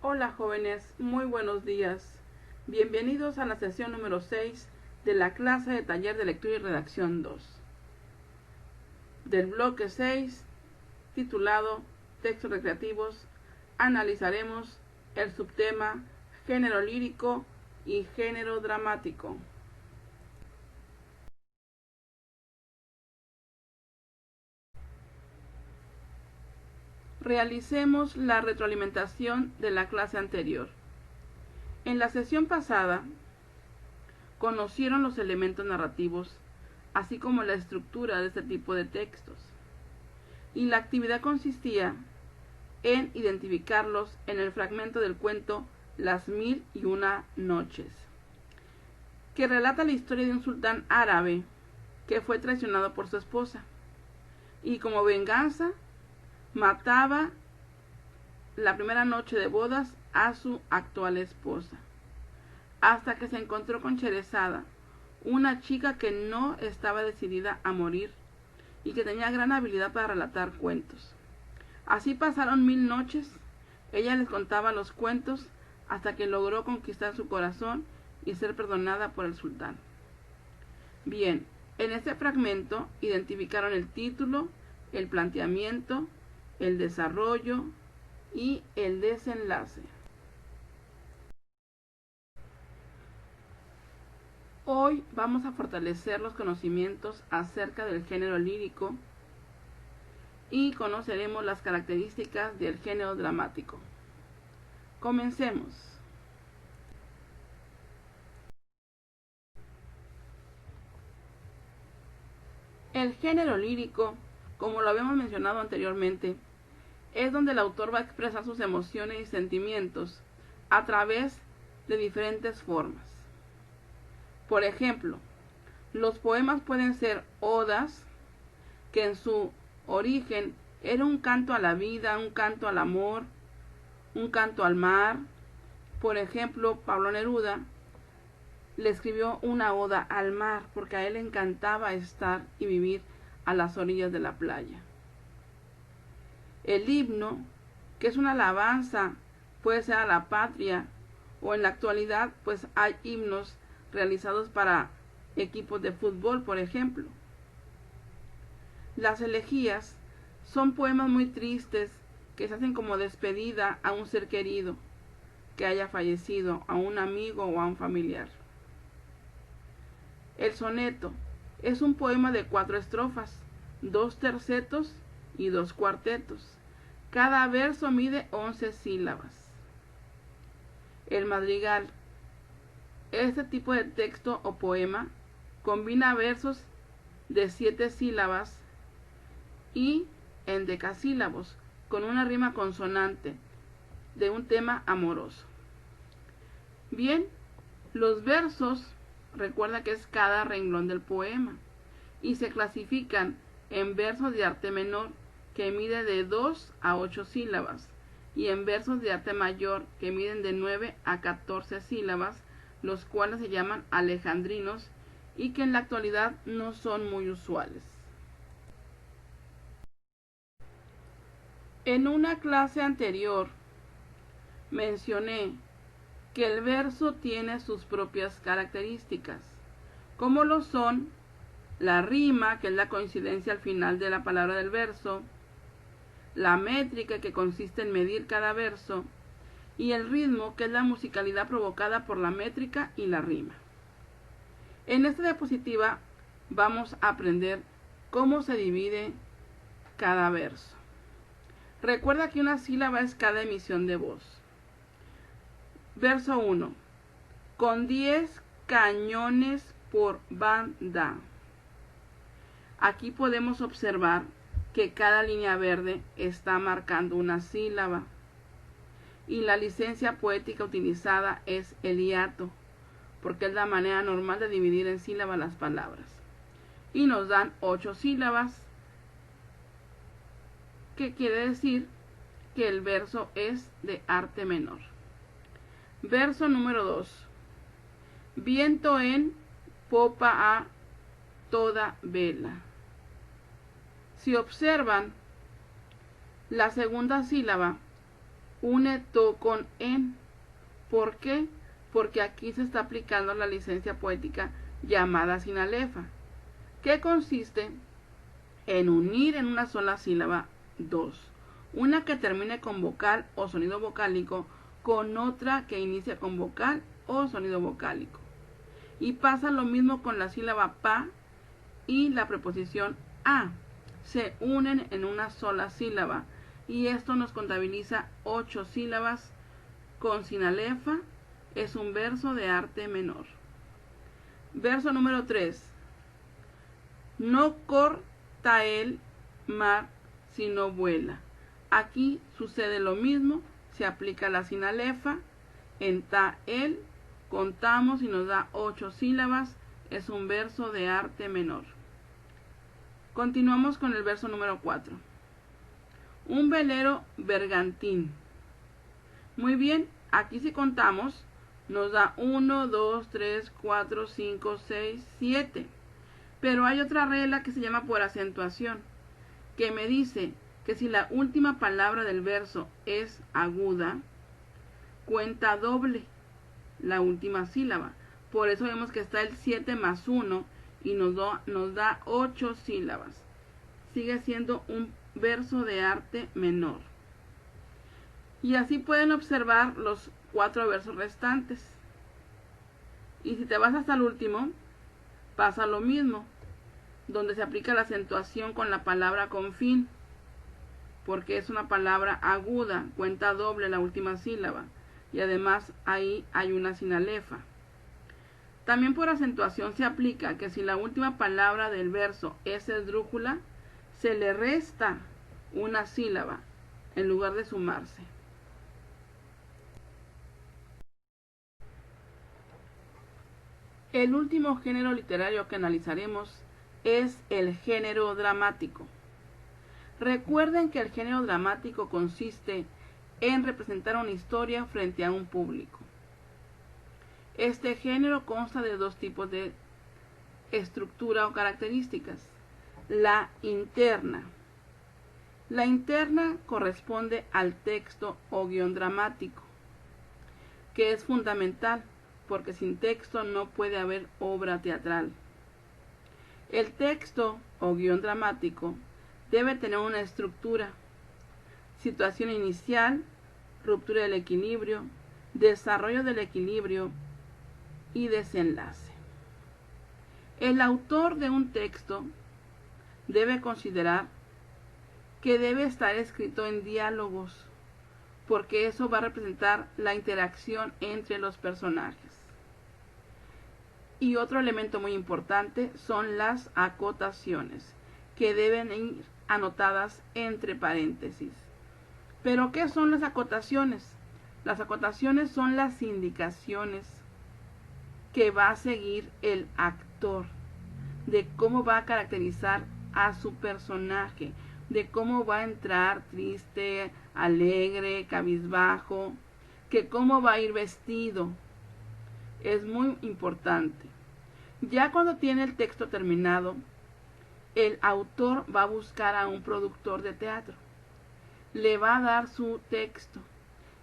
Hola jóvenes, muy buenos días. Bienvenidos a la sesión número 6 de la clase de taller de lectura y redacción 2. Del bloque 6, titulado Textos recreativos, analizaremos el subtema género lírico y género dramático. Realicemos la retroalimentación de la clase anterior. En la sesión pasada, conocieron los elementos narrativos, así como la estructura de este tipo de textos. Y la actividad consistía en identificarlos en el fragmento del cuento Las 1001 noches, que relata la historia de un sultán árabe que fue traicionado por su esposa y como venganza mataba la primera noche de bodas a su actual esposa, hasta que se encontró con Sherezada, una chica que no estaba decidida a morir y que tenía gran habilidad para relatar cuentos. Así pasaron 1000 noches, ella les contaba los cuentos hasta que logró conquistar su corazón y ser perdonada por el sultán. Bien, en este fragmento identificaron el título, el planteamiento, el desarrollo y el desenlace. Hoy vamos a fortalecer los conocimientos acerca del género lírico y conoceremos las características del género dramático. Comencemos. El género lírico, como lo habíamos mencionado anteriormente, es donde el autor va a expresar sus emociones y sentimientos a través de diferentes formas. Por ejemplo, los poemas pueden ser odas, que en su origen era un canto a la vida, un canto al amor, un canto al mar. Por ejemplo, Pablo Neruda le escribió una oda al mar porque a él le encantaba estar y vivir a las orillas de la playa. El himno, que es una alabanza, puede ser a la patria, o en la actualidad pues hay himnos realizados para equipos de fútbol, por ejemplo. Las elegías son poemas muy tristes que se hacen como despedida a un ser querido que haya fallecido, a un amigo o a un familiar. El soneto es un poema de 4 estrofas, 2 tercetos y 2 cuartetos. Cada verso mide 11 sílabas. El madrigal. Este tipo de texto o poema combina versos de 7 sílabas y endecasílabos con una rima consonante de un tema amoroso. Bien, los versos, recuerda que es cada renglón del poema y se clasifican en versos de arte menor, que mide de 2 a 8 sílabas, y en versos de arte mayor, que miden de 9 a 14 sílabas, los cuales se llaman alejandrinos y que en la actualidad no son muy usuales. En una clase anterior mencioné que el verso tiene sus propias características, como lo son la rima, que es la coincidencia al final de la palabra del verso, la métrica, que consiste en medir cada verso, y el ritmo, que es la musicalidad provocada por la métrica y la rima. En esta diapositiva vamos a aprender cómo se divide cada verso. Recuerda que una sílaba es cada emisión de voz. Verso 1. Con 10 cañones por banda. Aquí podemos observar que cada línea verde está marcando una sílaba y la licencia poética utilizada es el hiato, porque es la manera normal de dividir en sílabas las palabras. Y nos dan 8 sílabas, que quiere decir que el verso es de arte menor. Verso número 2. Viento en popa a toda vela. Si observan, la segunda sílaba une to con en. ¿Por qué? Porque aquí se está aplicando la licencia poética llamada sinalefa, que consiste en unir en una sola sílaba dos, una que termine con vocal o sonido vocálico con otra que inicia con vocal o sonido vocálico. Y pasa lo mismo con la sílaba pa y la preposición a. Se unen en una sola sílaba y esto nos contabiliza 8 sílabas con sinalefa. Es un verso de arte menor. Verso número 3. No corta el mar sino vuela. Aquí sucede lo mismo, se aplica la sinalefa. En ta el contamos y nos da 8 sílabas. Es un verso de arte menor. Continuamos con el verso número 4. Un velero bergantín. Muy bien, aquí si contamos nos da 1, 2, 3, 4, 5, 6, 7. Pero hay otra regla que se llama por acentuación, que me dice que si la última palabra del verso es aguda, cuenta doble la última sílaba. Por eso vemos que está el 7 más 1 y nos da 8 sílabas. Sigue siendo un verso de arte menor. Y así pueden observar los 4 versos restantes. Y si te vas hasta el último, pasa lo mismo, donde se aplica la acentuación con la palabra con fin, porque es una palabra aguda, cuenta doble la última sílaba, y además ahí hay una sinalefa. También por acentuación se aplica que si la última palabra del verso es esdrújula, se le resta una sílaba en lugar de sumarse. El último género literario que analizaremos es el género dramático. Recuerden que el género dramático consiste en representar una historia frente a un público. Este género consta de 2 tipos de estructura o características. La interna. La interna corresponde al texto o guión dramático, que es fundamental, porque sin texto no puede haber obra teatral. El texto o guión dramático debe tener una estructura: situación inicial, ruptura del equilibrio, desarrollo del equilibrio y desenlace. El autor de un texto debe considerar que debe estar escrito en diálogos, porque eso va a representar la interacción entre los personajes. Y otro elemento muy importante son las acotaciones, que deben ir anotadas entre paréntesis. ¿Pero qué son las acotaciones? Las acotaciones son las indicaciones que va a seguir el actor, de cómo va a caracterizar a su personaje, de cómo va a entrar triste, alegre, cabizbajo, que cómo va a ir vestido. Es muy importante. Ya cuando tiene el texto terminado, el autor va a buscar a un productor de teatro. Le va a dar su texto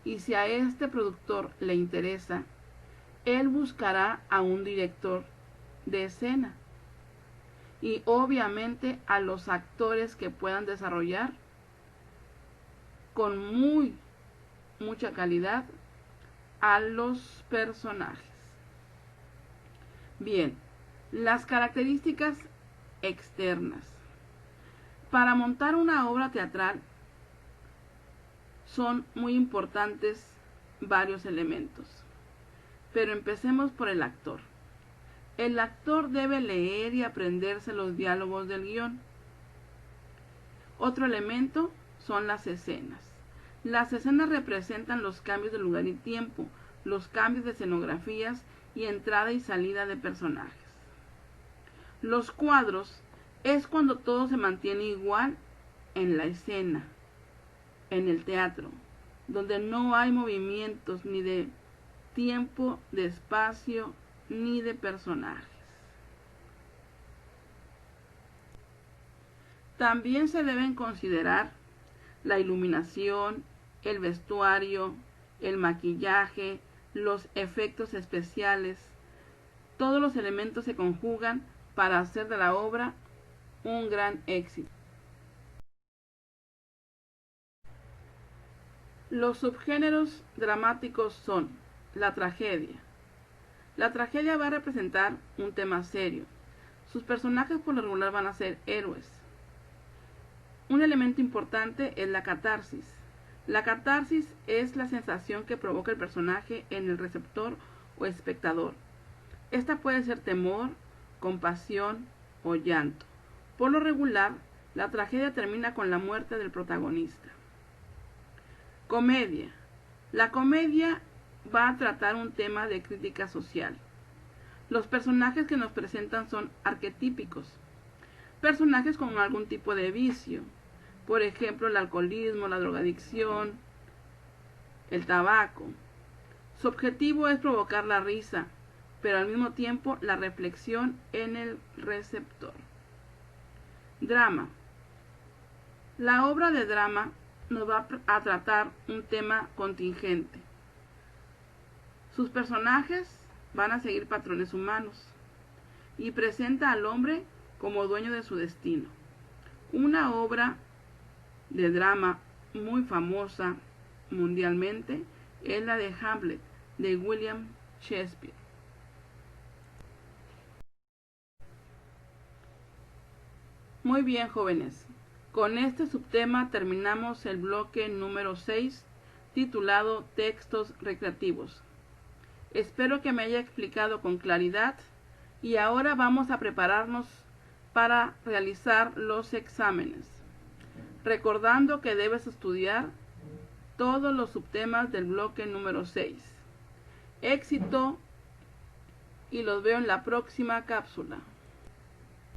y si a este productor le interesa, él buscará a un director de escena y obviamente a los actores que puedan desarrollar con mucha calidad a los personajes. Bien, las características externas. Para montar una obra teatral son muy importantes varios elementos, pero empecemos por el actor. El actor debe leer y aprenderse los diálogos del guión. Otro elemento son las escenas. Las escenas representan los cambios de lugar y tiempo, los cambios de escenografías y entrada y salida de personajes. Los cuadros es cuando todo se mantiene igual en la escena, en el teatro, donde no hay movimientos ni de tiempo, de espacio, ni de personajes. También se deben considerar la iluminación, el vestuario, el maquillaje, los efectos especiales. Todos los elementos se conjugan para hacer de la obra un gran éxito. Los subgéneros dramáticos son la tragedia. La tragedia va a representar un tema serio. Sus personajes por lo regular van a ser héroes. Un elemento importante es la catarsis. La catarsis es la sensación que provoca el personaje en el receptor o espectador. Esta puede ser temor, compasión o llanto. Por lo regular, la tragedia termina con la muerte del protagonista. Comedia. La comedia va a tratar un tema de crítica social. Los personajes que nos presentan son arquetípicos. Personajes con algún tipo de vicio. Por ejemplo, el alcoholismo, la drogadicción, el tabaco. Su objetivo es provocar la risa, pero al mismo tiempo la reflexión en el receptor. Drama. La obra de drama nos va a tratar un tema contingente. Sus personajes van a seguir patrones humanos y presenta al hombre como dueño de su destino. Una obra de drama muy famosa mundialmente es la de Hamlet de William Shakespeare. Muy bien, jóvenes. Con este subtema terminamos el bloque número 6, titulado Textos recreativos. Espero que me haya explicado con claridad y ahora vamos a prepararnos para realizar los exámenes. Recordando que debes estudiar todos los subtemas del bloque número 6. Éxito y los veo en la próxima cápsula.